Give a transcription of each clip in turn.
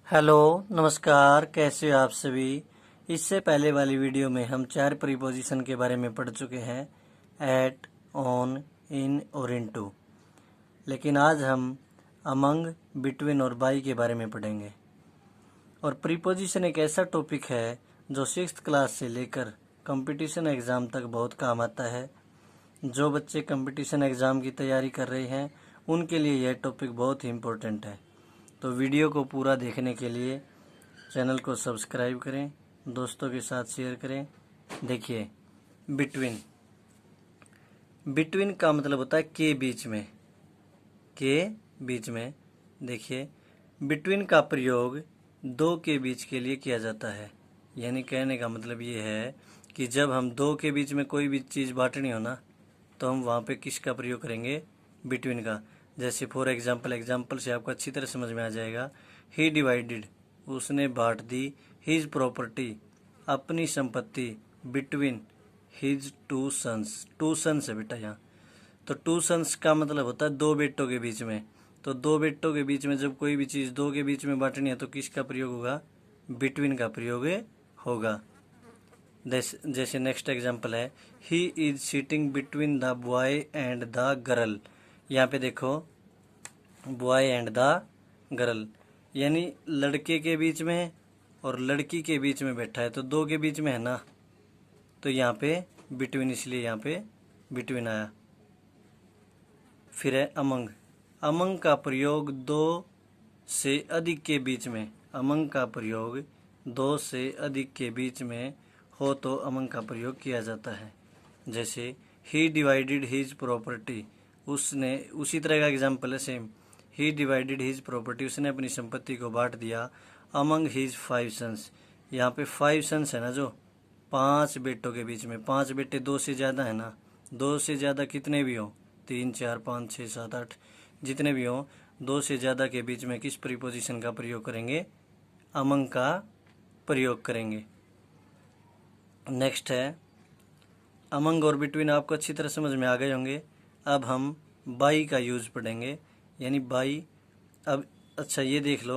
Hello नमस्कार, कैसे हो आप सभी। इससे पहले वाली वीडियो में हम 4 प्रीपोजिशन के बारे में पढ़ चुके हैं, एट, ऑन, इन और इनटू। लेकिन आज हम अमंग, बिटवीन और बाई के बारे में पढ़ेंगे। और प्रीपोजिशन एक ऐसा टॉपिक है जो 6th क्लास से लेकर कंपटीशन एग्ज़ाम तक बहुत काम आता है। जो बच्चे कंपटीशन एग्ज़ाम की तैयारी कर रहे हैं उनके लिए यह टॉपिक बहुत ही इम्पोर्टेंट है। तो वीडियो को पूरा देखने के लिए चैनल को सब्सक्राइब करें, दोस्तों के साथ शेयर करें। देखिए, बिटवीन। बिटवीन का मतलब होता है के बीच में, के बीच में। देखिए, बिटवीन का प्रयोग दो के बीच के लिए किया जाता है। यानी कहने का मतलब ये है कि जब हम दो के बीच में कोई भी चीज़ बांटनी हो ना, तो हम वहाँ पे किसका प्रयोग करेंगे? बिटवीन का। जैसे फॉर एग्जाम्पल से आपको अच्छी तरह समझ में आ जाएगा। ही डिवाइडेड, उसने बांट दी, हिज प्रॉपर्टी, अपनी संपत्ति, between his two sons. Two sons है बेटा यहाँ। तो टू सन्स का मतलब होता है दो बेटों के बीच में। तो दो बेटों के बीच में जब कोई भी चीज़ दो के बीच में बांटनी है तो किसका प्रयोग होगा? बिटवीन का प्रयोग होगा। जैसे नेक्स्ट एग्जाम्पल है, he is seating between the boy and the girl. यहाँ पे देखो, बॉय एंड द गर्ल, यानी लड़के के बीच में और लड़की के बीच में बैठा है, तो दो के बीच में है ना, तो यहाँ पे बिटवीन, इसलिए यहाँ पे बिटवीन आया। फिर है अमंग। अमंग का प्रयोग दो से अधिक के बीच में, अमंग का प्रयोग दो से अधिक के बीच में हो तो अमंग का प्रयोग किया जाता है। जैसे ही डिवाइडेड हिज प्रॉपर्टी, उसने, उसी तरह का एग्जाम्पल है सेम। ही डिवाइडेड हिज प्रॉपर्टी, उसने अपनी संपत्ति को बांट दिया अमंग हिज 5 सन्स। यहाँ पे 5 सन्स है ना, जो 5 बेटों के बीच में। 5 बेटे दो से ज़्यादा है ना, दो से ज़्यादा कितने भी हो, 3, 4, 5, 6, 7, 8 जितने भी हो, दो से ज़्यादा के बीच में किस प्रीपोजिशन का प्रयोग करेंगे? अमंग का प्रयोग करेंगे। नेक्स्ट है अमंग और बिटवीन, आपको अच्छी तरह समझ में आ गए होंगे। अब हम बाई का यूज़ पढ़ेंगे, यानी बाई। अब अच्छा ये देख लो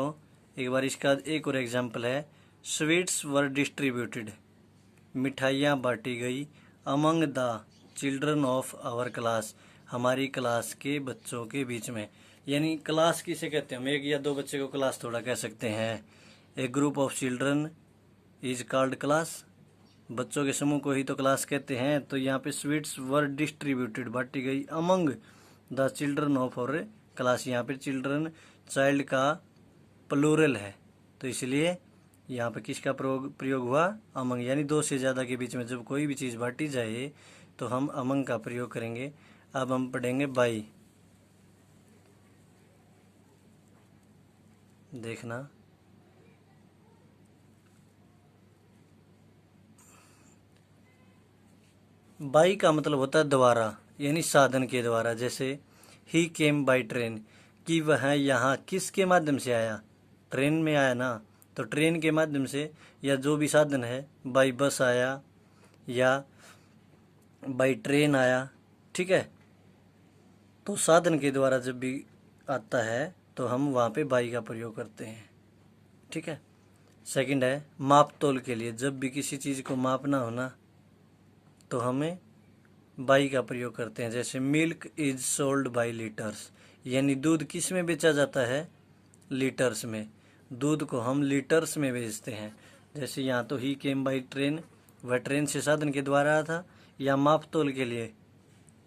एक बार, इसका एक और एग्जाम्पल है, स्वीट्स वर डिस्ट्रीब्यूटेड, मिठाइयाँ बांटी गई, among the children of our class, हमारी क्लास के बच्चों के बीच में। यानी क्लास किसे कहते हैं? हम एक या दो बच्चे को क्लास थोड़ा कह सकते हैं। A group of children is called class, बच्चों के समूह को ही तो क्लास कहते हैं। तो यहाँ पे स्वीट्स वर डिस्ट्रीब्यूटेड, बांटी गई, अमंग द चिल्ड्रन ऑफ और क्लास। यहाँ पे चिल्ड्रन, चाइल्ड का प्लूरल है, तो इसलिए यहाँ पे किसका प्रयोग हुआ? अमंग। यानी दो से ज़्यादा के बीच में जब कोई भी चीज़ बांटी जाए तो हम अमंग का प्रयोग करेंगे। अब हम पढ़ेंगे बाई। देखना, बाई का मतलब होता है द्वारा, यानी साधन के द्वारा। जैसे ही केम बाई ट्रेन, कि वह यहाँ किसके माध्यम से आया? ट्रेन में आया ना, तो ट्रेन के माध्यम से, या जो भी साधन है, बाई बस आया या बाई ट्रेन आया, ठीक है। तो साधन के द्वारा जब भी आता है तो हम वहाँ पे बाई का प्रयोग करते हैं, ठीक है। सेकंड है माप तोल के लिए, जब भी किसी चीज़ को मापना हो ना तो हमें बाई का प्रयोग करते हैं। जैसे milk is sold by litres, यानी दूध किस में बेचा जाता है? लीटर्स में। दूध को हम लीटर्स में बेचते हैं। जैसे यहाँ तो ही केम बाई ट्रेन, वह ट्रेन से साधन के द्वारा आया था। या माप तोल के लिए,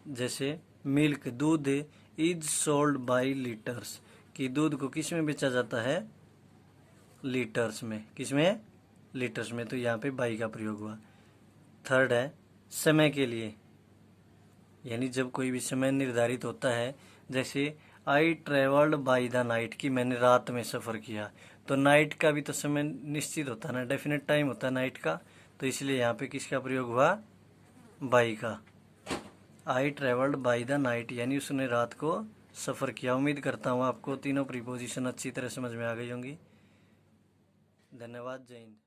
जैसे मिल्क, दूध इज सोल्ड बाई लीटर्स, कि दूध को किस में बेचा जाता है? लीटर्स में। किस में? लीटर्स में। तो यहाँ पे बाई का प्रयोग हुआ। थर्ड है समय के लिए, यानी जब कोई भी समय निर्धारित होता है। जैसे I travelled by the night, कि मैंने रात में सफ़र किया। तो नाइट का भी तो समय निश्चित होता है ना, डेफिनेट टाइम होता है नाइट का। तो इसलिए यहाँ पे किसका प्रयोग हुआ? बाई का। I travelled by the night, यानी उसने रात को सफ़र किया। उम्मीद करता हूँ आपको तीनों प्रीपोजिशन अच्छी तरह समझ में आ गई होंगी। धन्यवाद, जय हिंद।